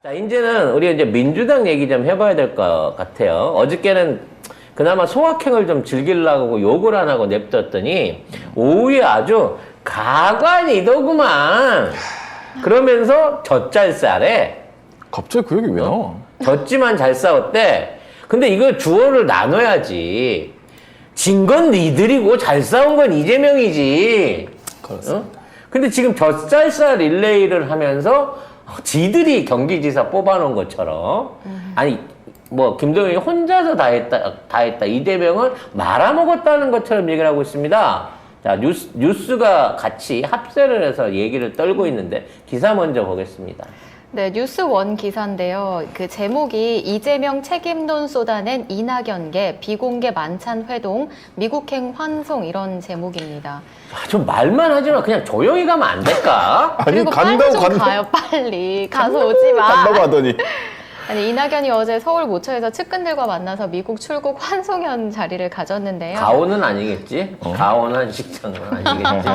자, 이제는 우리 이제 민주당 얘기 좀 해봐야 될 것 같아요. 어저께는 그나마 소확행을 좀 즐기려고 욕을 안 하고 냅뒀더니 오후에 아주 가관이더구만. 그러면서 젖잘싸래. 갑자기 그 얘기 왜 나와? 졌지만 잘 싸웠대. 근데 이걸 주어를 나눠야지. 진 건 니들이고 잘 싸운 건 이재명이지. 그렇습니다. 근데 지금 젖잘싸 릴레이를 하면서 지들이 경기지사 뽑아놓은 것처럼 아니 뭐 김동연이 혼자서 다 했다 이재명은 말아먹었다는 것처럼 얘기를 하고 있습니다. 자, 뉴스가 같이 합세를 해서 얘기를 떨고 있는데 기사 먼저 보겠습니다. 네, 뉴스원 기사인데요. 그 제목이 이재명 책임론 쏟아낸 이낙연계 비공개 만찬 회동 미국행 환송 이런 제목입니다. 좀 말만 하지 마. 그냥 조용히 가면 안 될까? 아니 그리고 빨리 좀 가요, 빨리. 가서 오지 마. 간다고 하더니 아니, 이낙연이 어제 서울 모처에서 측근들과 만나서 미국 출국 환송연 자리를 가졌는데요. 가오는 아니겠지? 가오는 식장은 아니겠지?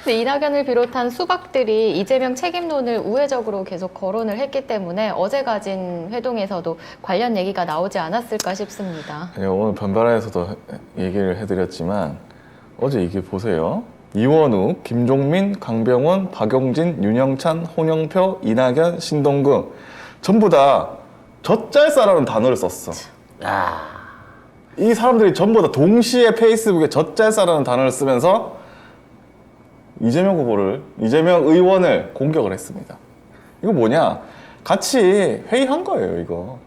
근데 이낙연을 비롯한 수박들이 이재명 책임론을 우회적으로 계속 거론을 했기 때문에 어제 가진 회동에서도 관련 얘기가 나오지 않았을까 싶습니다. 아니, 오늘 변발에서도 얘기를 해드렸지만 어제 이게 보세요. 이원우, 김종민, 강병원, 박용진, 윤영찬, 홍영표, 이낙연, 신동근 전부 다 젖잘싸라는 단어를 썼어. 아, 이 사람들이 전부 다 동시에 페이스북에 젖잘싸라는 단어를 쓰면서 이재명 의원을 공격을 했습니다. 이거 뭐냐? 같이 회의한 거예요, 이거.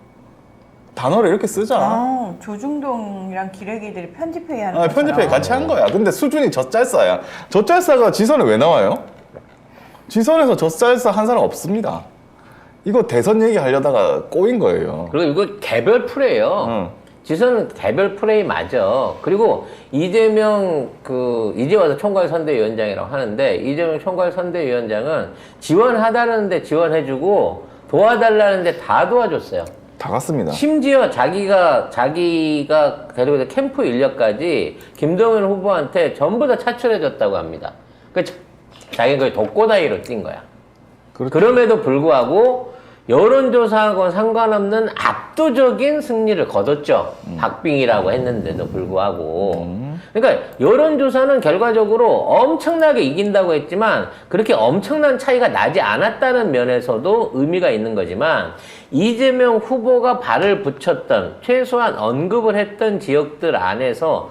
단어를 이렇게 쓰자. 아, 조중동이랑 기레기들이 편집회의하는 거잖아. 편집회의 같이 한 거야. 근데 수준이 젖잘싸야. 젖잘싸가 지선에 왜 나와요? 지선에서 젖잘싸 한 사람 없습니다. 이거 대선 얘기하려다가 꼬인 거예요. 그리고 이거 개별 플레이예요. 지선은 개별 플레이 맞아. 그리고 이재명 이제 와서 총괄선대위원장이라고 하는데 이재명 총괄선대위원장은 지원하다는데 지원해주고 도와달라는데 다 도와줬어요. 다 갔습니다. 심지어 자기가 데리고 있는 캠프 인력까지 김동연 후보한테 전부 다 차출해줬다고 합니다. 그 자기가 거의 독고다이로 뛴 거야. 그렇죠. 그럼에도 불구하고 여론조사하고는 상관없는 압도적인 승리를 거뒀죠. 박빙이라고 했는데도 불구하고. 그러니까 여론조사는 결과적으로 엄청나게 이긴다고 했지만 그렇게 엄청난 차이가 나지 않았다는 면에서도 의미가 있는 거지만 이재명 후보가 발을 붙였던 최소한 언급을 했던 지역들 안에서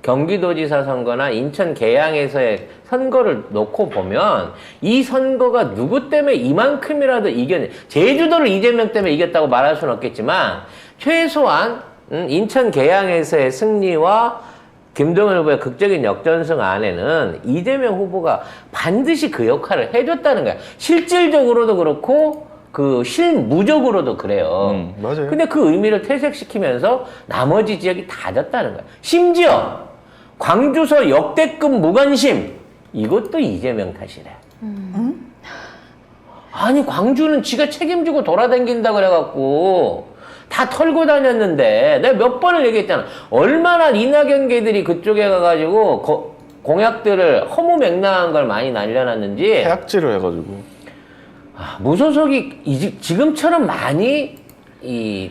경기도지사 선거나 인천 계양에서의 선거를 놓고 보면 이 선거가 누구 때문에 이만큼이라도 이겼냐. 제주도를 이재명 때문에 이겼다고 말할 수는 없겠지만 최소한 인천 계양에서의 승리와 김동연 후보의 극적인 역전승 안에는 이재명 후보가 반드시 그 역할을 해줬다는 거야. 실질적으로도 그렇고 실무적으로도 그래요. 맞아요. 근데 그 의미를 퇴색시키면서 나머지 지역이 다 졌다는 거야. 심지어 광주서 역대급 무관심 이것도 이재명 탓이래. 아니 광주는 지가 책임지고 돌아다닌다 그래갖고 다 털고 다녔는데 내가 몇 번을 얘기했잖아. 얼마나 이낙연계들이 그쪽에 가가지고 공약들을 허무맹랑한 걸 많이 날려놨는지. 해악질을 해가지고. 무소속이 지금처럼 많이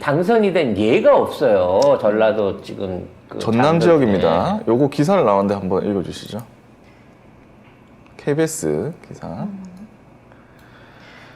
당선이 된 예가 없어요. 전라도 지금 전남 지역입니다. 요거 기사를 나왔는데 한번 읽어주시죠. KBS 기사.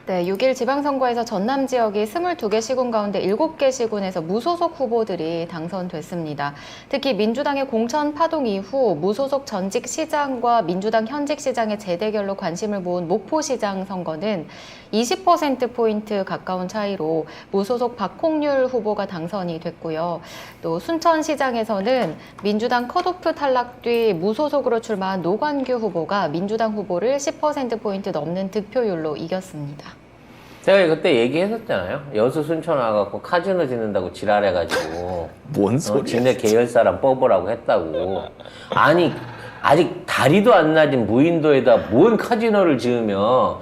네, 6일 지방선거에서 전남 지역이 22개 시군 가운데 7개 시군에서 무소속 후보들이 당선됐습니다. 특히 민주당의 공천 파동 이후 무소속 전직 시장과 민주당 현직 시장의 재대결로 관심을 모은 목포시장 선거는 20%포인트 가까운 차이로 무소속 박홍률 후보가 당선이 됐고요. 또 순천시장에서는 민주당 컷오프 탈락 뒤 무소속으로 출마한 노관규 후보가 민주당 후보를 10%포인트 넘는 득표율로 이겼습니다. 제가 그때 얘기했었잖아요. 여수 순천 와갖고 카지노 짓는다고 지랄해가지고 뭔 소리야? 지네 계열 사람 뽑으라고 했다고. 아니 아직 다리도 안 나진 무인도에다 뭔 카지노를 지으며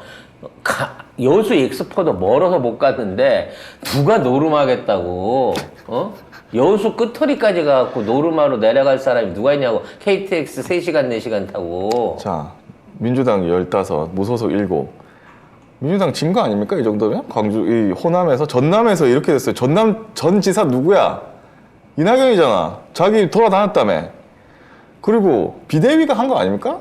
여수 엑스포도 멀어서 못 갔는데 누가 노름하겠다고. 여수 끝터리까지 가갖고 노름하러 내려갈 사람이 누가 있냐고. KTX 3시간 4시간 타고. 자, 민주당 15, 무소속 7. 민주당 진 거 아닙니까? 이 정도면? 광주, 이 호남에서, 전남에서 이렇게 됐어요. 전남 전 지사 누구야? 이낙연이잖아. 자기 돌아다녔다며. 그리고 비대위가 한 거 아닙니까?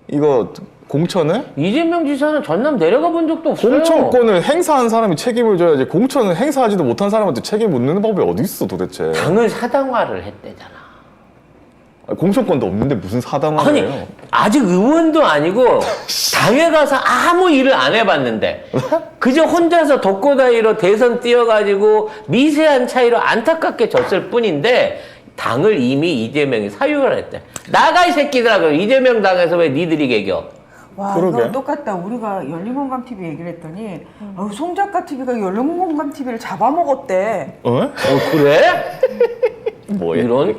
이거 공천을? 이재명 지사는 전남 내려가 본 적도 없어요. 공천권을 행사한 사람이 책임을 져야지. 공천을 행사하지도 못한 사람한테 책임 묻는 법이 어디 있어 도대체. 당을 사당화를 했대잖아. 공천권도 없는데 무슨 사당화예요? 아니 아직 의원도 아니고 당에 가서 아무 일을 안 해봤는데 그저 혼자서 독고다이로 대선 뛰어가지고 미세한 차이로 안타깝게 졌을 뿐인데 당을 이미 이재명이 사유를 했대. 나가 이 새끼들아. 그럼 이재명 당에서 왜 니들이 개겨? 와, 그러게. 이거 똑같다. 우리가 열린공감 TV 얘기를 했더니 송 작가 TV가 열린공감 TV를 잡아먹었대. 어? 그래? 뭐야? 이런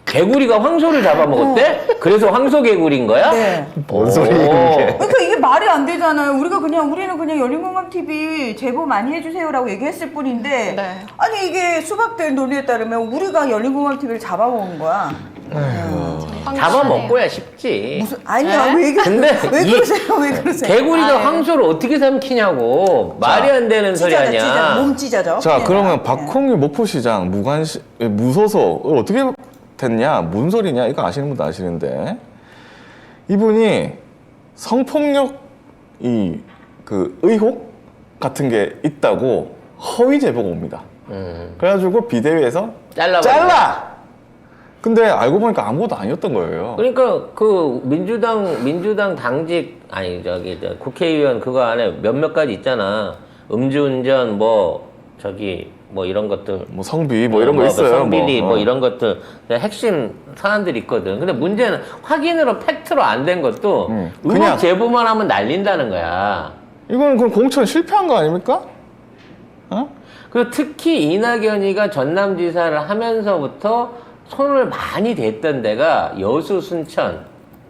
개구리가 황소를 잡아먹었대? 그래서 황소 개구리인 거야? 네. 뭔 소리야 이게? 그러니까 이게 말이 안 되잖아요. 우리는 그냥 열린공감 TV 제보 많이 해주세요라고 얘기했을 뿐인데 네. 아니 이게 수박될 논리에 따르면 우리가 열린공감 TV를 잡아먹은 거야. 잡아먹고야 쉽지. 무슨 아니야 네? 왜 근데 왜 이 그러세요? 왜 그러세요? 개구리가 아유. 황소를 어떻게 삼키냐고. 말이 안 되는 소리 찢어져, 아니야. 찢어져. 몸 찢어져. 자, 네. 그러면 네. 박홍일 목포시장 무소속 어떻게 됐냐? 뭔 소리냐? 이거 아시는 분도 아시는데 이분이 성폭력 그 의혹 같은 게 있다고 허위 제보가 옵니다. 그래가지고 비대위에서 잘라. 근데 알고 보니까 아무것도 아니었던 거예요. 그러니까 그 민주당 당직 아니 저 국회의원 그거 안에 몇몇 가지 있잖아. 음주운전 뭐 이런 것들 뭐 성비 뭐 이런 거 있어요. 성비리 뭐 어. 이런 것들 핵심 사안들이 있거든. 근데 문제는 확인으로 팩트로 안 된 것도 의혹 그냥- 제보만 하면 날린다는 거야. 이거는 그럼 공천 실패한 거 아닙니까? 어? 그리고 특히 이낙연이가 전남지사를 하면서부터 손을 많이 댔던 데가 여수 순천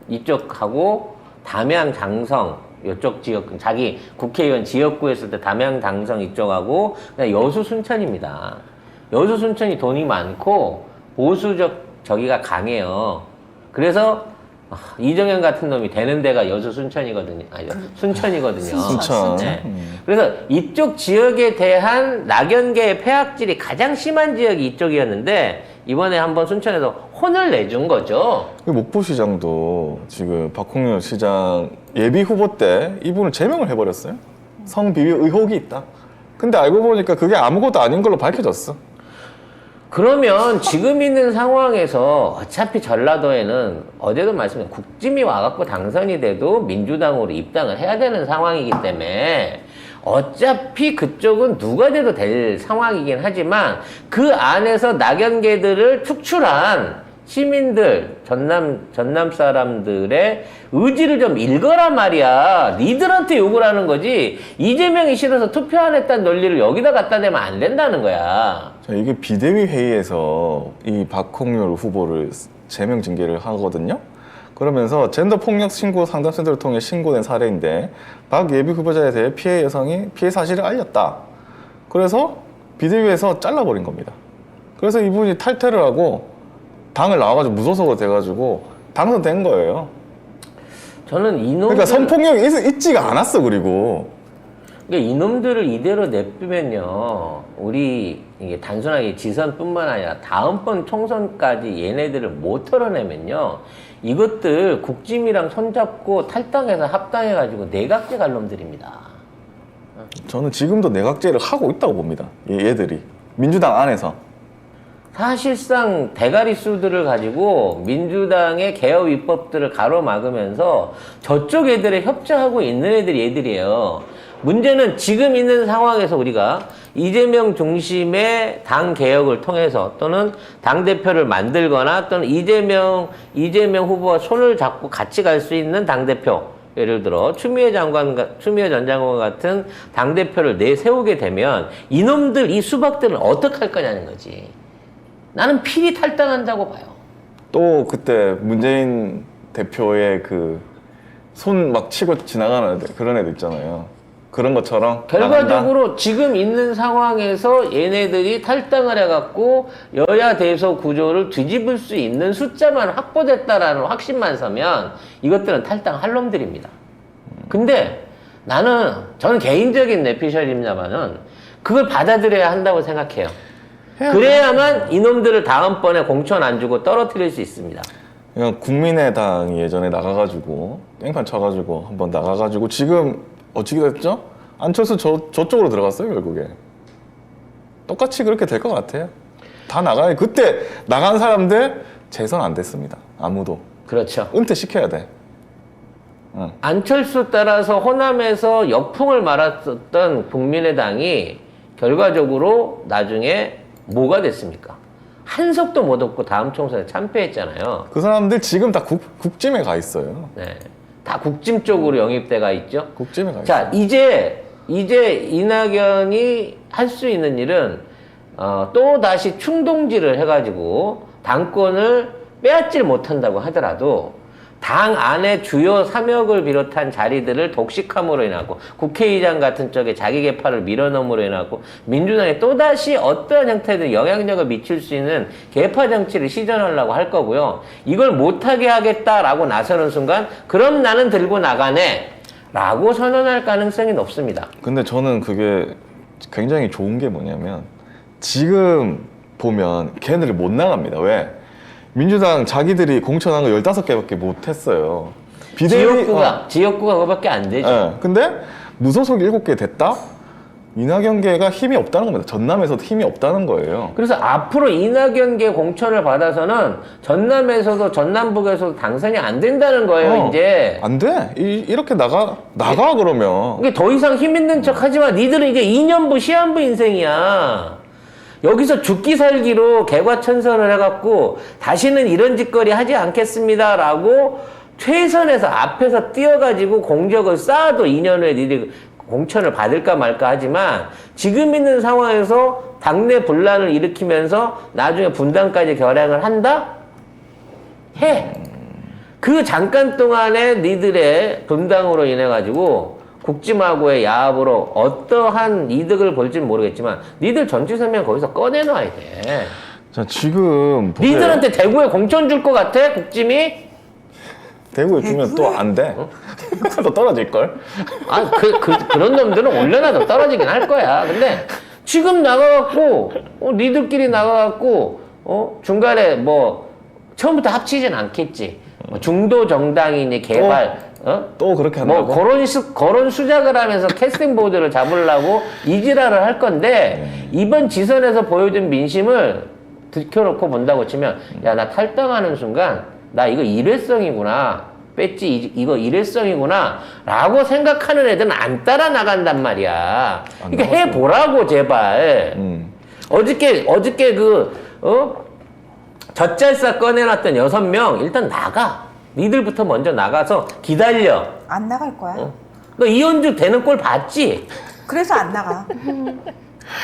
이쪽하고 담양 장성 이쪽 지역 자기 국회의원 지역구 했을 때 담양 장성 이쪽하고 그냥 여수 순천입니다. 여수 순천이 돈이 많고 보수적 저기가 강해요. 그래서 이정현 같은 놈이 되는 데가 여수 순천이거든요. 아니 순천이거든요. 순천. 네. 그래서 이쪽 지역에 대한 낙연계의 폐악질이 가장 심한 지역이 이쪽이었는데 이번에 한번 순천에서 혼을 내준 거죠. 그 목포시장도 지금 박홍일 시장 예비 후보 때 이분을 제명을 해버렸어요. 성비위 의혹이 있다. 근데 알고 보니까 그게 아무것도 아닌 걸로 밝혀졌어. 그러면 지금 있는 상황에서 어차피 전라도에는 어제도 말씀드린 국짐이 와갖고 당선이 돼도 민주당으로 입당을 해야 되는 상황이기 때문에 어차피 그쪽은 누가 돼도 될 상황이긴 하지만 그 안에서 낙연계들을 축출한 시민들, 전남 사람들의 의지를 좀 읽어란 말이야. 니들한테 욕을 하는 거지. 이재명이 싫어서 투표 안 했다는 논리를 여기다 갖다 대면 안 된다는 거야. 자, 이게 비대위 회의에서 이 박홍일 후보를 제명 징계를 하거든요. 그러면서 젠더 폭력 신고 상담센터를 통해 신고된 사례인데 박 예비 후보자에 대해 피해 여성이 피해 사실을 알렸다. 그래서 비대위에서 잘라버린 겁니다. 그래서 이분이 탈퇴를 하고 당을 나와가지고 무소속으로 돼가지고 당선된 거예요. 저는 이놈들 그러니까 성폭력이 있지가 않았어. 그리고 그러니까 이놈들을 이대로 냅두면요, 우리 이게 단순하게 지선뿐만 아니라 다음번 총선까지 얘네들을 못 털어내면요, 이것들 국짐이랑 손잡고 탈당해서 합당해가지고 내각제 갈 놈들입니다. 저는 지금도 내각제를 하고 있다고 봅니다. 얘들이 민주당 안에서. 사실상 대가리 수들을 가지고 민주당의 개혁 입법들을 가로막으면서 저쪽 애들에 협조하고 있는 애들이 얘들이에요. 문제는 지금 있는 상황에서 우리가 이재명 중심의 당 개혁을 통해서 또는 당대표를 만들거나 또는 이재명 후보와 손을 잡고 같이 갈 수 있는 당대표, 예를 들어 추미애 전 장관 같은 당대표를 내세우게 되면 이놈들, 이 수박들은 어떻게 할 거냐는 거지. 나는 필히 탈당한다고 봐요. 또 그때 문재인 대표의 그 손 막 치고 지나가는 애들, 그런 애들 있잖아요. 그런 것처럼 결과적으로 지금 있는 상황에서 얘네들이 탈당을 해갖고 여야 대소 구조를 뒤집을 수 있는 숫자만 확보됐다라는 확신만 서면 이것들은 탈당할 놈들입니다. 근데 저는 개인적인 내피셜입니다만은 그걸 받아들여야 한다고 생각해요. 그래야만 이놈들을 다음번에 공천 안 주고 떨어뜨릴 수 있습니다. 그냥 국민의당이 예전에 나가가지고 땡판 쳐가지고 한번 나가가지고 지금 어떻게 됐죠? 안철수 저쪽으로 들어갔어요 결국에. 똑같이 그렇게 될 것 같아요. 다 나가요. 그때 나간 사람들 재선 안 됐습니다. 아무도. 그렇죠. 은퇴시켜야 돼. 응. 안철수 따라서 호남에서 역풍을 말았었던 국민의당이 결과적으로 나중에 뭐가 됐습니까? 한 석도 못 얻고 다음 총선에 참패했잖아요. 그 사람들 지금 다 국짐에 가 있어요. 네. 다 국짐 쪽으로 영입돼가 있죠. 국짐에 가 있어요. 자, 이제 이낙연이 할 수 있는 일은 또 다시 충동질을 해가지고 당권을 빼앗질 못한다고 하더라도 당 안에 주요 3역을 비롯한 자리들을 독식함으로 인하고 국회의장 같은 쪽에 자기 개파를 밀어넣음으로 인하고 민주당에 또다시 어떠한 형태든 영향력을 미칠 수 있는 개파 정치를 시전하려고 할 거고요. 이걸 못하게 하겠다라고 나서는 순간 그럼 나는 들고 나가네 라고 선언할 가능성이 높습니다. 근데 저는 그게 굉장히 좋은 게 뭐냐면 지금 보면 걔네들이 못 나갑니다. 왜? 민주당 자기들이 공천한 거 15개밖에 못 했어요. 지역구가 그거밖에 안 되죠. 네. 근데 무소속 7개 됐다? 이낙연계가 힘이 없다는 겁니다. 전남에서도 힘이 없다는 거예요. 그래서 앞으로 이낙연계 공천을 받아서는 전남에서도 전남북에서도 당선이 안 된다는 거예요, 이제. 안 돼. 이렇게 나가 그러면. 이게 더 이상 힘 있는 척 하지만 니들은 이제 2년부 시한부 인생이야. 여기서 죽기 살기로 개과천선을 해갖고 다시는 이런 짓거리 하지 않겠습니다라고 최선에서 앞에서 뛰어가지고 공적을 쌓아도 2년 후에 니들이 공천을 받을까 말까 하지만 지금 있는 상황에서 당내 분란을 일으키면서 나중에 분당까지 결행을 한다? 해. 그 잠깐 동안에 니들의 분당으로 인해 가지고 국짐하고의 야합으로 어떠한 이득을 볼지는 모르겠지만 니들 정치 생명 거기서 꺼내놔야 돼. 자, 지금 보세요. 니들한테 대구에 공천 줄 것 같아? 국짐이? 대구에 주면 또 안 돼. 또 떨어질걸? 아, 그런 놈들은 올려놔도 떨어지긴 할 거야. 근데 지금 나가갖고, 니들끼리 나가갖고, 중간에 뭐, 처음부터 합치진 않겠지. 뭐 중도 정당이니 개발, 또 그렇게 한다고? 뭐, 그런 수작을 하면서 캐스팅 보드를 잡으려고 이지랄을 할 건데, 이번 지선에서 보여준 민심을 들켜놓고 본다고 치면, 야, 나 탈당하는 순간, 나 이거 일회성이구나. 뺐지, 이거 일회성이구나. 라고 생각하는 애들은 안 따라 나간단 말이야. 그러니까 해보라고, 제발. 어저께 젖잘싸 꺼내놨던 6명, 일단 나가. 니들부터 먼저 나가서 기다려. 안 나갈 거야. 너 이현주 되는 꼴 봤지? 그래서 안 나가.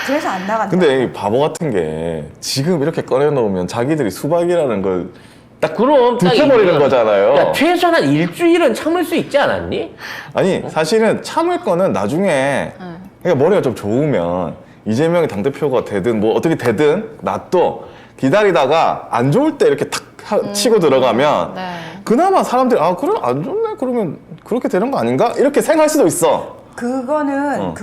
그래서 안 나간다. 근데 이 바보 같은 게 지금 이렇게 꺼내놓으면 자기들이 수박이라는 걸 그럼 딱 들켜버리는 이거는, 거잖아요. 야, 최소한 일주일은 참을 수 있지 않았니? 아니 사실은 참을 거는 나중에 그러니까 머리가 좀 좋으면 이재명이 당대표가 되든 뭐 어떻게 되든 놔둬 기다리다가 안 좋을 때 이렇게 탁 치고 들어가면 네. 그나마 사람들이 아 그래 안 좋네 그러면 그렇게 되는 거 아닌가 이렇게 생각할 수도 있어. 그거는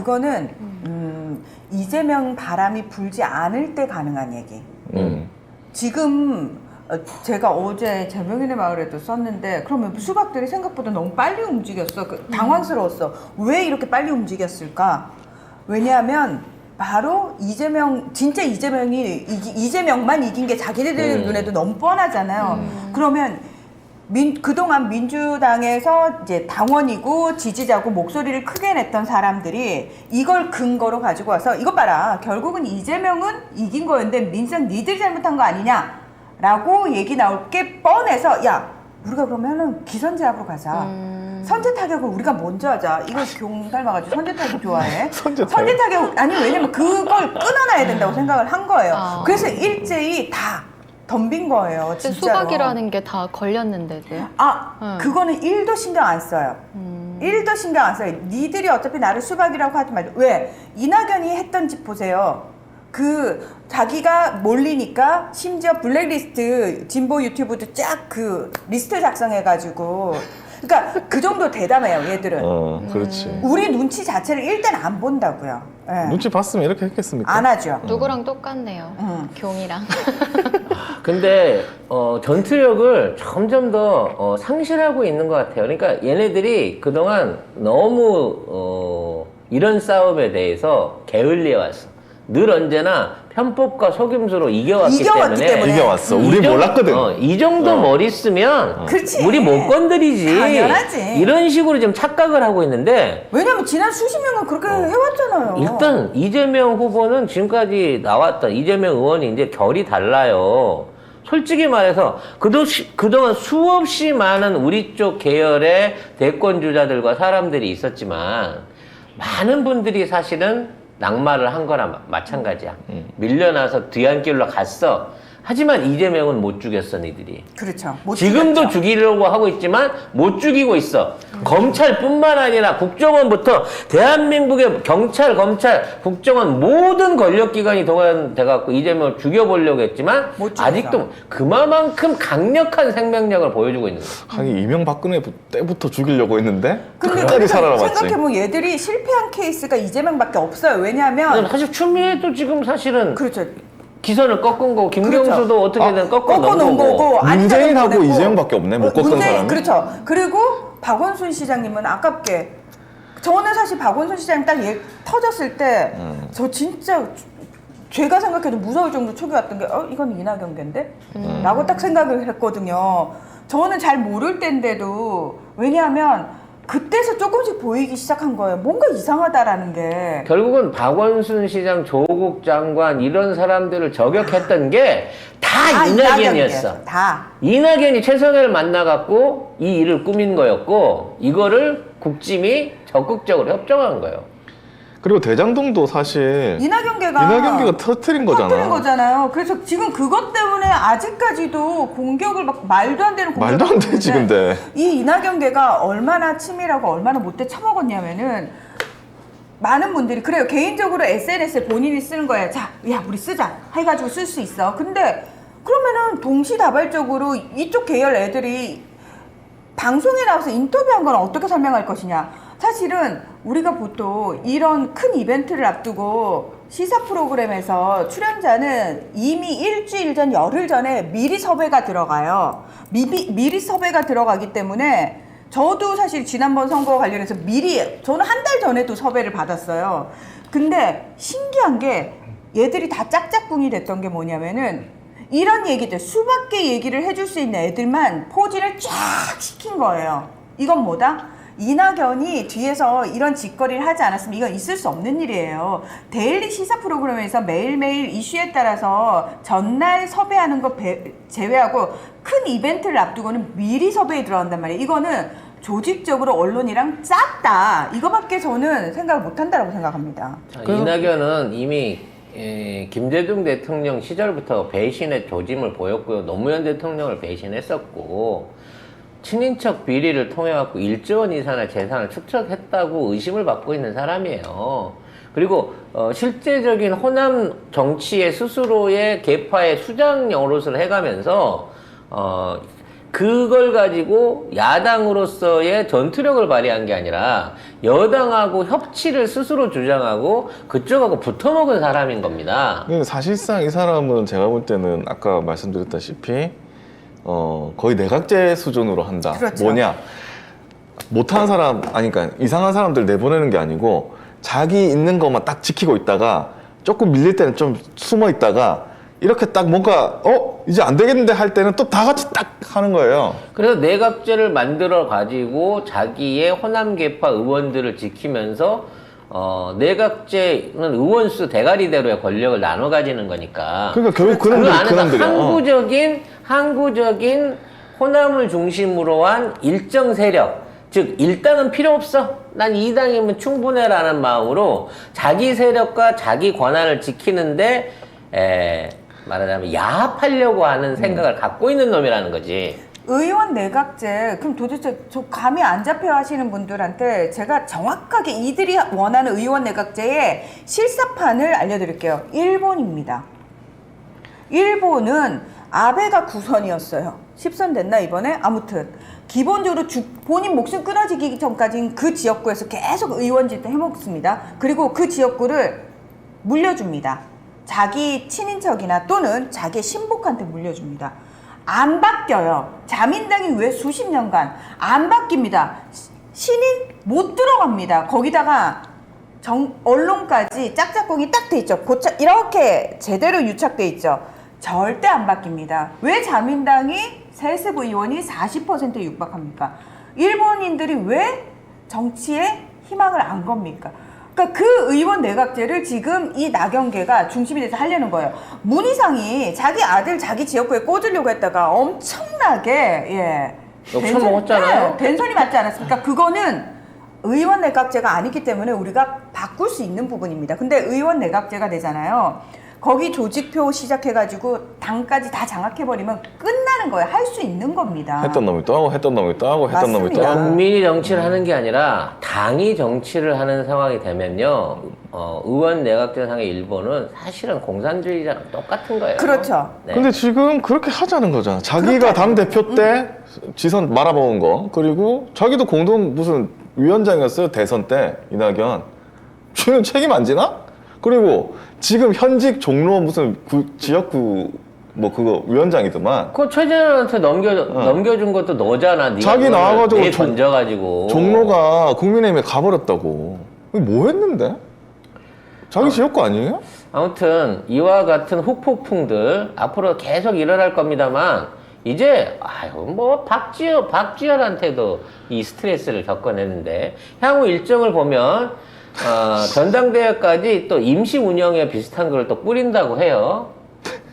이재명 바람이 불지 않을 때 가능한 얘기. 지금 제가 어제 재명인의 마을에도 썼는데 그러면 수박들이 생각보다 너무 빨리 움직였어. 당황스러웠어. 왜 이렇게 빨리 움직였을까? 왜냐하면 바로 진짜 이재명만 이긴 게 자기들 눈에도 너무 뻔하잖아요. 그러면 그동안 민주당에서 이제 당원이고 지지자고 목소리를 크게 냈던 사람들이 이걸 근거로 가지고 와서 이것 봐라. 결국은 이재명은 이긴 거였는데 민주당 니들이 잘못한 거 아니냐? 라고 얘기 나올 게 뻔해서 야 우리가 그러면은 기선제압으로 가자. 선제 타격을 우리가 먼저 하자. 이거 경 닮아가지고 선제 타격 좋아해. 선제 타격 아니 왜냐면 그걸 끊어놔야 된다고 생각을 한 거예요. 그래서 일제히 다 덤빈 거예요. 진짜로. 수박이라는 게 다 걸렸는데도요? 그거는 1도 신경 안 써요. 1도 신경 안 써요. 니들이 어차피 나를 수박이라고 하지 말고 왜 이낙연이 했던 짓 보세요. 자기가 몰리니까 심지어 블랙리스트 진보 유튜브도 쫙 리스트 작성해가지고 그러니까 그 정도 대담해요, 얘들은. 그렇지. 우리 눈치 자체를 일단 안 본다고요. 예. 눈치 봤으면 이렇게 했겠습니까? 안 하죠. 누구랑 똑같네요. 경이랑. 근데 전투력을 점점 더 상실하고 있는 것 같아요. 그러니까 얘네들이 그동안 너무 이런 싸움에 대해서 게을리해 왔어. 늘 언제나 편법과 속임수로 이겨왔기 때문에 이겨왔어. 우리 몰랐거든. 이 정도 머리 쓰면 그렇지. 우리 못 건드리지. 당연하지. 이런 식으로 지금 착각을 하고 있는데 왜냐면 지난 수십 년간 그렇게 해왔잖아요. 일단 이재명 후보는 지금까지 나왔던 이재명 의원이 이제 결이 달라요. 솔직히 말해서 그동안 수없이 많은 우리 쪽 계열의 대권 주자들과 사람들이 있었지만 많은 분들이 사실은 낙마를 한 거나 마찬가지야. 밀려나서 뒤안길로 갔어. 하지만 이재명은 못 죽였어, 니들이. 그렇죠. 못 지금도 죽였죠. 죽이려고 하고 있지만 못 죽이고 있어. 검찰뿐만 아니라 국정원부터 대한민국의 경찰, 검찰, 국정원 모든 권력기관이 동원돼갖고 이재명을 죽여보려고 했지만 못 죽였어. 아직도 그만큼 강력한 생명력을 보여주고 있는 거야. 하긴 이명박근혜 때부터 죽이려고 했는데 근데 끝까지 살아남았지. 생각해보면 얘들이 실패한 케이스가 이재명밖에 없어요. 왜냐하면 사실 추미애도 지금 사실은 그렇죠. 기선을 꺾은 거고 김경수도 그렇죠. 어떻게든 꺾어 꺾어놓은 놓은 거고. 거고 문재인하고 보내고. 이재명밖에 없네, 못 꺾은 사람이. 그렇죠. 그리고 박원순 시장님은 아깝게 저는 사실 박원순 시장님 딱 터졌을 때 저 진짜 제가 생각해도 무서울 정도 촉이 왔던 게 이건 이낙연계인데? 라고 딱 생각을 했거든요. 저는 잘 모를 때인데도 왜냐하면 그때서 조금씩 보이기 시작한 거예요. 뭔가 이상하다라는 게. 결국은 박원순 시장, 조국 장관 이런 사람들을 저격했던 게 다 이낙연이었어. 다. 이낙연이 최성애를 만나갖고 이 일을 꾸민 거였고 이거를 국짐이 적극적으로 협정한 거예요. 그리고 대장동도 사실 이낙연계가 터트린 터뜨린 거잖아요. 그래서 지금 그것 때문에 아직까지도 공격을 막 말도 안 되는 공격을 말도 안 되지, 하고 있는데 근데. 이 이낙연계가 얼마나 치밀하고 얼마나 못돼 처먹었냐면은 많은 분들이 그래요. 개인적으로 SNS에 본인이 쓰는 거예요. 자, 야 우리 쓰자 해가지고 쓸 수 있어. 근데 그러면은 동시다발적으로 이쪽 계열 애들이 방송에 나와서 인터뷰한 건 어떻게 설명할 것이냐. 사실은 우리가 보통 이런 큰 이벤트를 앞두고 시사 프로그램에서 출연자는 이미 일주일 전, 열흘 전에 미리 섭외가 들어가요. 미리 섭외가 들어가기 때문에 저도 사실 지난번 선거 관련해서 저는 한 달 전에도 섭외를 받았어요. 근데 신기한 게 얘들이 다 짝짝꿍이 됐던 게 뭐냐면은 이런 얘기들, 수밖에 얘기를 해줄 수 있는 애들만 포진을 쫙 시킨 거예요. 이건 뭐다? 이낙연이 뒤에서 이런 짓거리를 하지 않았으면 이건 있을 수 없는 일이에요. 데일리 시사 프로그램에서 매일매일 이슈에 따라서 전날 섭외하는 거 제외하고 큰 이벤트를 앞두고는 미리 섭외에 들어간단 말이에요. 이거는 조직적으로 언론이랑 짰다. 이거밖에 저는 생각을 못한다고 생각합니다. 이낙연은 이미 김대중 대통령 시절부터 배신의 조짐을 보였고요. 노무현 대통령을 배신했었고 친인척 비리를 통해 갖고 1조 원 이상의 재산을 축적했다고 의심을 받고 있는 사람이에요. 그리고 실제적인 호남 정치의 스스로의 계파의 수장 노릇을 해가면서 그걸 가지고 야당으로서의 전투력을 발휘한 게 아니라 여당하고 협치를 스스로 주장하고 그쪽하고 붙어먹은 사람인 겁니다. 사실상 이 사람은 제가 볼 때는 아까 말씀드렸다시피 거의 내각제 수준으로 한다. 그렇죠. 뭐냐? 못하는 사람, 그러니까 이상한 사람들 내보내는 게 아니고 자기 있는 것만 딱 지키고 있다가 조금 밀릴 때는 좀 숨어 있다가 이렇게 딱 뭔가 이제 안 되겠는데 할 때는 또 다 같이 딱 하는 거예요. 그래서 내각제를 만들어 가지고 자기의 호남계파 의원들을 지키면서 내각제는 의원수 대가리대로의 권력을 나눠 가지는 거니까. 그러니까 결국 그 안에서 그놈들이야. 항구적인 호남을 중심으로 한 일정 세력, 즉 일당은 필요 없어. 난 이 당이면 충분해라는 마음으로 자기 세력과 자기 권한을 지키는데 말하자면 야합하려고 하는 생각을 갖고 있는 놈이라는 거지. 의원 내각제, 그럼 도대체 저 감이 안 잡혀 하시는 분들한테 제가 정확하게 이들이 원하는 의원 내각제의 실사판을 알려드릴게요. 일본입니다. 일본은 아베가 9선이었어요. 10선 됐나 이번에? 아무튼 기본적으로 본인 목숨 끊어지기 전까지는 그 지역구에서 계속 의원직도 해먹습니다. 그리고 그 지역구를 물려줍니다. 자기 친인척이나 또는 자기 신복한테 물려줍니다. 안 바뀌어요. 자민당이 왜 수십 년간 안 바뀝니다. 신인 못 들어갑니다. 거기다가 언론까지 짝짝꿍이 딱 돼 있죠. 이렇게 제대로 유착돼 있죠. 절대 안 바뀝니다. 왜 자민당이 세습 의원이 40%에 육박합니까? 일본인들이 왜 정치에 희망을 안 겁니까? 그러니까 그 의원 내각제를 지금 이 나경계가 중심이 돼서 하려는 거예요. 문희상이 자기 아들 자기 지역구에 꽂으려고 했다가 엄청나게 욕처먹었잖아요. 벤손이 맞지 않았습니까? 그거는 의원 내각제가 아니기 때문에 우리가 바꿀 수 있는 부분입니다. 근데 의원 내각제가 되잖아요. 거기 조직표 시작해가지고 당까지 다 장악해버리면 끝나는 거예요. 할 수 있는 겁니다. 했던 놈이 또 하고 했던 놈이 또 하고 했던 놈이 또 맞습니다. 하고. 국민이 정치를 하는 게 아니라 당이 정치를 하는 상황이 되면요. 의원 내각제상의 일본은 사실은 공산주의자랑 똑같은 거예요. 그렇죠. 네. 근데 지금 그렇게 하자는 거잖아. 자기가 당대표 때 지선 말아먹은 거, 그리고 자기도 공동 무슨 위원장이었어요. 대선 때 이낙연. 지금 책임 안 지나? 그리고 지금 현직 종로 무슨 지역구 뭐 그거 위원장이더만. 그거 최재현한테 넘겨준 것도 너잖아. 네가 자기 나와가지고 던져가지고. 종로가 국민의힘에 가버렸다고. 뭐 했는데? 자기 지역구 아니에요? 아무튼 이와 같은 후폭풍들 앞으로 계속 일어날 겁니다만 이제 뭐 박지열한테도 이 스트레스를 겪어내는데 향후 일정을 보면 전당대회까지 또 임시 운영에 비슷한 걸 또 꾸린다고 해요.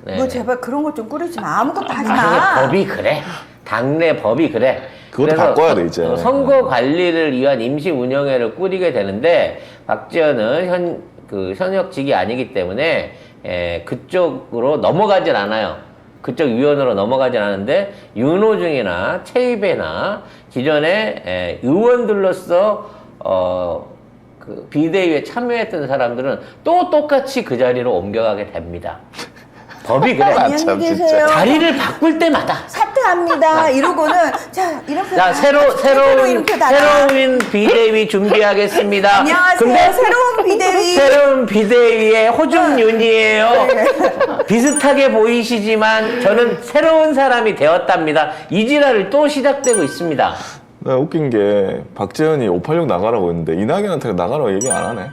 네. 뭐 제발 그런 것 좀 꾸리지 마. 아무것도 하지 당내 마. 법이 그래. 당내 법이 그래. 그것도 그래서 바꿔야 돼, 이제. 선거 관리를 위한 임시 운영회를 꾸리게 되는데 박지원은 현역직이 아니기 때문에 그쪽으로 넘어가질 않아요. 그쪽 위원으로 넘어가진 않은데 윤호중이나 최입배나 기존의 의원들로서 그 비대위에 참여했던 사람들은 또 똑같이 그 자리로 옮겨가게 됩니다. 법이 그래. 참, 안녕히 진짜. 계세요. 자리를 바꿀 때마다. 사퇴합니다. 이러고는 자 이렇게 자, 새로운 이렇게 달아. 비대위 준비하겠습니다. 안녕하세요. 근데 새로운 비대위. 새로운 비대위의 호중윤이에요. 비슷하게 보이시지만 저는 새로운 사람이 되었답니다. 이 지랄을 또 시작되고 있습니다. 나 웃긴 게 박재현이 586 나가라고 했는데 이낙연한테 나가라고 얘기 안 하네.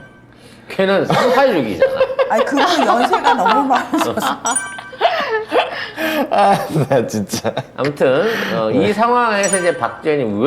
걔는 386이잖아. 아니 그분 연세가 너무 많아서. 나 진짜. 아무튼 이 상황에서 이제 박지원이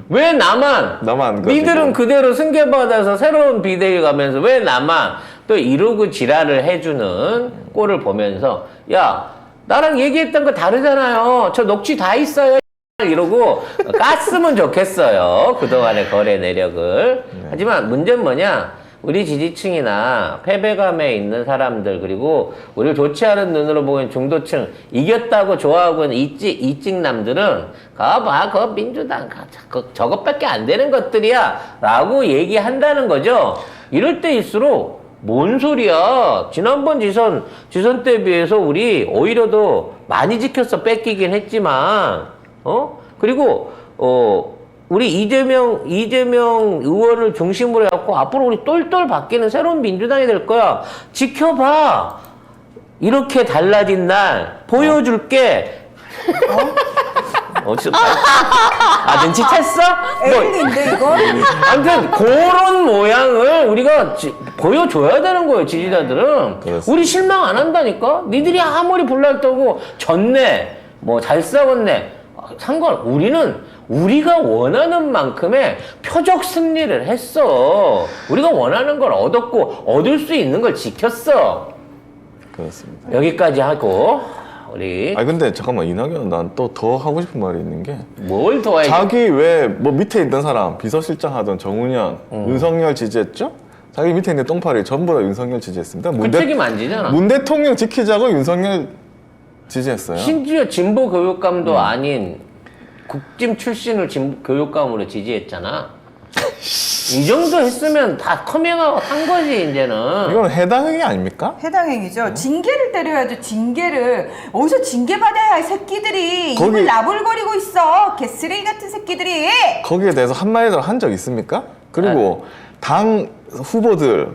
왜 나만 니들은 그대로 승계받아서 새로운 비대위 가면서 왜 나만 또 이러고 지랄을 해주는 꼴을 보면서 야 나랑 얘기했던 거 다르잖아요. 저 녹취 다 있어요. 이러고 깠으면 좋겠어요. 그동안의 거래 내력을. 하지만 문제는 뭐냐? 우리 지지층이나 패배감에 있는 사람들 그리고 우리를 좋지 않은 눈으로 보는 중도층 이겼다고 좋아하고 있는 이찍남들은 가봐 그거 민주당 저것밖에 안 되는 것들이야 라고 얘기한다는 거죠. 이럴 때일수록 뭔 소리야. 지난번 지선 때에 비해서 우리 오히려 더 많이 지켰어. 뺏기긴 했지만 그리고 우리 이재명 의원을 중심으로 해갖고 앞으로 우리 똘똘 바뀌는 새로운 민주당이 될 거야. 지켜봐. 이렇게 달라진 날 보여줄게. 눈치챘어? 애인데 이거? 아무튼 그런 모양을 우리가 보여줘야 되는 거예요. 지지자들은. 그렇습니다. 우리 실망 안 한다니까. 니들이 아무리 불날 떠고 졌네 뭐 잘 싸웠네 우리는 우리가 원하는 만큼의 표적 승리를 했어. 우리가 원하는 걸 얻었고 얻을 수 있는 걸 지켰어. 그렇습니다. 여기까지 하고 우리 아니 근데 잠깐만 이낙연은 난 또 더 하고 싶은 말이 있는 게 뭘 더 해야지? 자기 왜 뭐 밑에 있던 사람 비서실장 하던 정운현, 윤석열 지지했죠? 자기 밑에 있는 똥파리 전부 다 윤석열 지지했습니다. 그 책임 안 지잖아. 문 대통령 지키자고 윤석열 지지했어요. 심지어 진보 교육감도 아닌 국짐 출신을 교육감으로 지지했잖아. 이 정도 했으면 다 커밍아웃 한 거지 이제는. 이건 해당행위 아닙니까? 해당 행위죠. 징계를 때려야죠. 징계를. 어디서 징계받아야 이 새끼들이 거기- 입을 나불거리고 있어. 개쓰레기 같은 새끼들이. 거기에 대해서 한마디도 한 적 있습니까? 그리고 당 후보들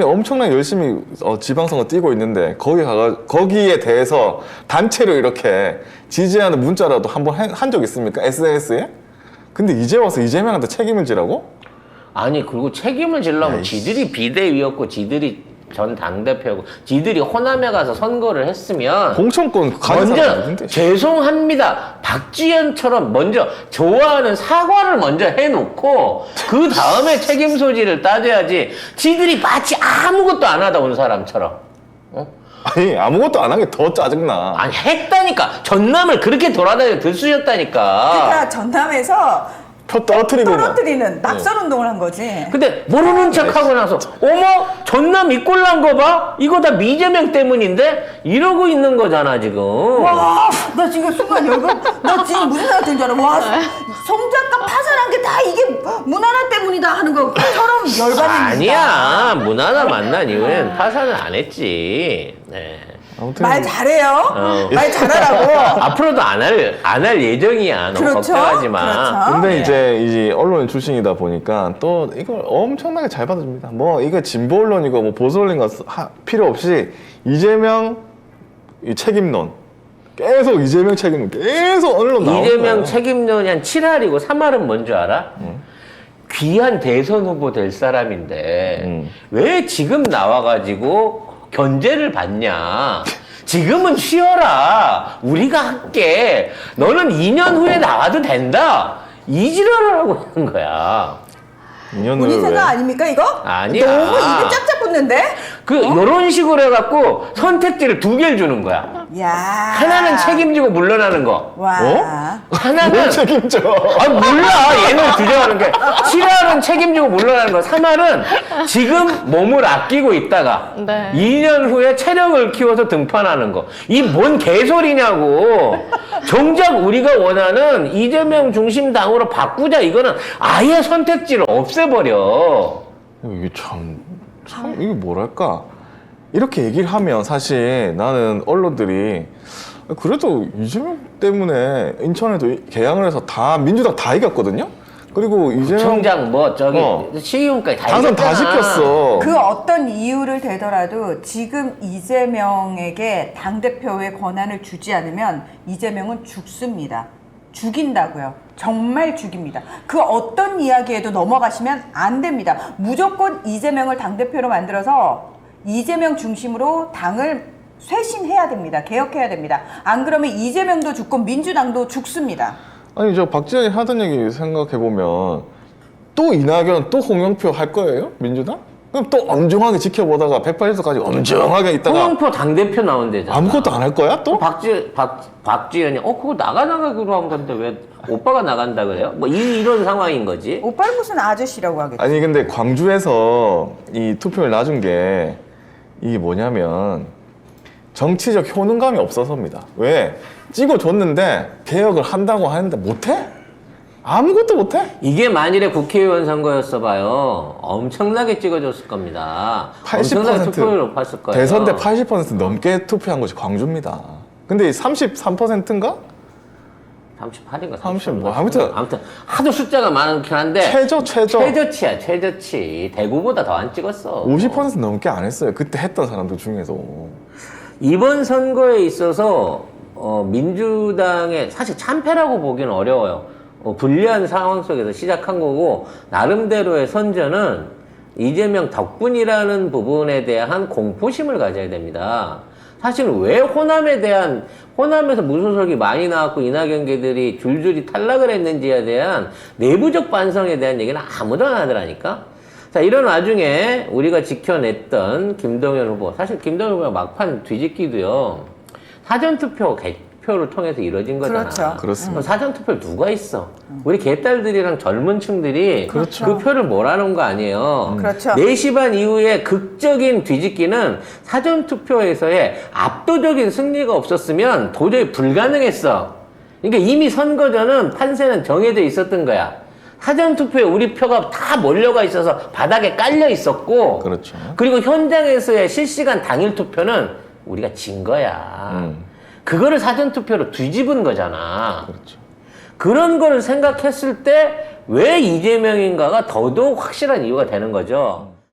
엄청나게 열심히 지방선거 뛰고 있는데 거기에 대해서 단체로 이렇게 지지하는 문자라도 한번 한 적 있습니까? SNS에? 근데 이제 와서 이재명한테 책임을 지라고? 아니 그리고 책임을 지려면 지들이 비대위였고 지들이 전 당대표고 지들이 호남에 가서 선거를 했으면 공천권 가진 사람이 먼저 누군데? 죄송합니다 박지현처럼 먼저 좋아하는 사과를 먼저 해놓고 그 다음에 책임 소지를 따져야지. 지들이 마치 아무것도 안 하다 온 사람처럼. 아니 아무것도 안 한 게 더 짜증나. 아니 했다니까. 전남을 그렇게 돌아다니며 들쑤셨다니까. 그러니까 전남에서 표 떨어뜨리는 낙선 운동을 한 거지. 근데 모르는 척하고 나서 어머 전남 이 꼴 난 거 봐? 이거 다 이재명 때문인데? 이러고 있는 거잖아 지금. 와, 나 지금 순간 나 지금 무슨 생각 든 줄 알아? 와, 송작가 파산한 게 다 이게 문화나 때문이다 하는 것처럼 열받습니다. 아니야. 문화나 만난 이후엔 파산을 안 했지. 네. 아무튼 말 잘해요. 어. 말 잘하라고. 앞으로도 안 할 예정이야. 너무 그렇죠. 걱정하지 마. 그렇죠. 근데 네. 이제 언론 출신이다 보니까 또 이걸 엄청나게 잘 받아줍니다. 뭐 이거 진보 언론이고 뭐 보수 언론이고 필요 없이 이재명 이 책임론 계속 이재명 책임론 계속 언론 나오는 이재명 거예요. 책임론이 한 7할이고 3할은 뭔 줄 알아? 귀한 대선 후보 될 사람인데 왜 지금 나와가지고 견제를 받냐? 지금은 쉬어라. 우리가 할게. 너는 2년 후에 나와도 된다. 이 지랄을 하고 있는 거야. 인연을 본인 왜? 생각 아닙니까 이거? 아니야. 너무 입에 짝짝 붙는데? 요런 식으로 해갖고 선택지를 2개를 주는 거야. 야. 하나는 책임지고 물러나는 거. 와. 하나는 뭘 책임져? 아 몰라 얘는 주장하는 게 7할은 책임지고 물러나는 거 3할은 지금 몸을 아끼고 있다가 네. 2년 후에 체력을 키워서 등판하는 거. 이 뭔 개소리냐고. 정작 우리가 원하는 이재명 중심 당으로 바꾸자. 이거는 아예 선택지를 없애버려. 이게 참 이게 뭐랄까 이렇게 얘기를 하면 사실 나는 언론들이 그래도 이재명 때문에 인천에도 개항을 해서 다 민주당 다 이겼거든요. 그리고 이재명 청장 뭐 저기 어. 시의원까지 다 당선 다 이겼잖아. 시켰어. 그 어떤 이유를 대더라도 지금 이재명에게 당대표의 권한을 주지 않으면 이재명은 죽습니다. 죽인다고요. 정말 죽입니다. 그 어떤 이야기에도 넘어가시면 안 됩니다. 무조건 이재명을 당대표로 만들어서 이재명 중심으로 당을 쇄신해야 됩니다. 개혁해야 됩니다. 안 그러면 이재명도 죽고 민주당도 죽습니다. 아니 저 박지원이 하던 얘기 생각해보면 또 이낙연 또 홍영표 할 거예요? 민주당? 그럼 또 엄중하게 지켜보다가 180석까지 엄중하게 있다가 홍영표 당대표 나온대잖아. 아무것도 안 할 거야 또? 박지현이 그거 나가기로 한 건데 왜 오빠가 나간다 그래요? 뭐 이런 상황인 거지. 오빠는 무슨 아저씨라고 하겠지. 아니 근데 광주에서 이 투표를 놔준 게 이게 뭐냐면 정치적 효능감이 없어서입니다. 왜? 찍어줬는데 개혁을 한다고 하는데 못해? 아무것도 못해? 이게 만일에 국회의원 선거였어 봐요. 엄청나게 찍어줬을 겁니다. 엄청나게 투표율 높았을 거예요. 대선 때 80% 넘게 투표한 것이 광주입니다. 근데 33%인가? 38인가 30 뭐, 아무튼 하도 숫자가 많긴 한데 최저치야 최저치. 대구보다 더 안 찍었어. 50% 넘게 안 했어요. 그때 했던 사람들 중에서. 이번 선거에 있어서 민주당의 사실 참패라고 보기는 어려워요. 불리한 상황 속에서 시작한 거고 나름대로의 선전은 이재명 덕분이라는 부분에 대한 공포심을 가져야 됩니다. 사실 왜 호남에서 무소속이 많이 나왔고 이낙연계들이 줄줄이 탈락을 했는지에 대한 내부적 반성에 대한 얘기는 아무도 안 하더라니까. 자, 이런 와중에 우리가 지켜냈던 김동연 후보, 사실 김동연 후보가 막판 뒤집기도요, 사전투표를 통해서 이루어진 거잖아. 그렇죠. 그렇습니다. 사전투표를 누가 있어? 우리 개딸들이랑 젊은 층들이 그렇죠. 그 표를 몰아놓은 거 아니에요. 그렇죠. 4시 반 이후에 극적인 뒤집기는 사전투표에서의 압도적인 승리가 없었으면 도저히 불가능했어. 그러니까 이미 선거 전은 판세는 정해져 있었던 거야. 사전투표에 우리 표가 다 몰려가 있어서 바닥에 깔려 있었고 그렇죠. 그리고 현장에서의 실시간 당일 투표는 우리가 진 거야. 그거를 사전투표로 뒤집은 거잖아. 그렇죠. 그런 걸 생각했을 때 왜 이재명인가가 더더욱 확실한 이유가 되는 거죠.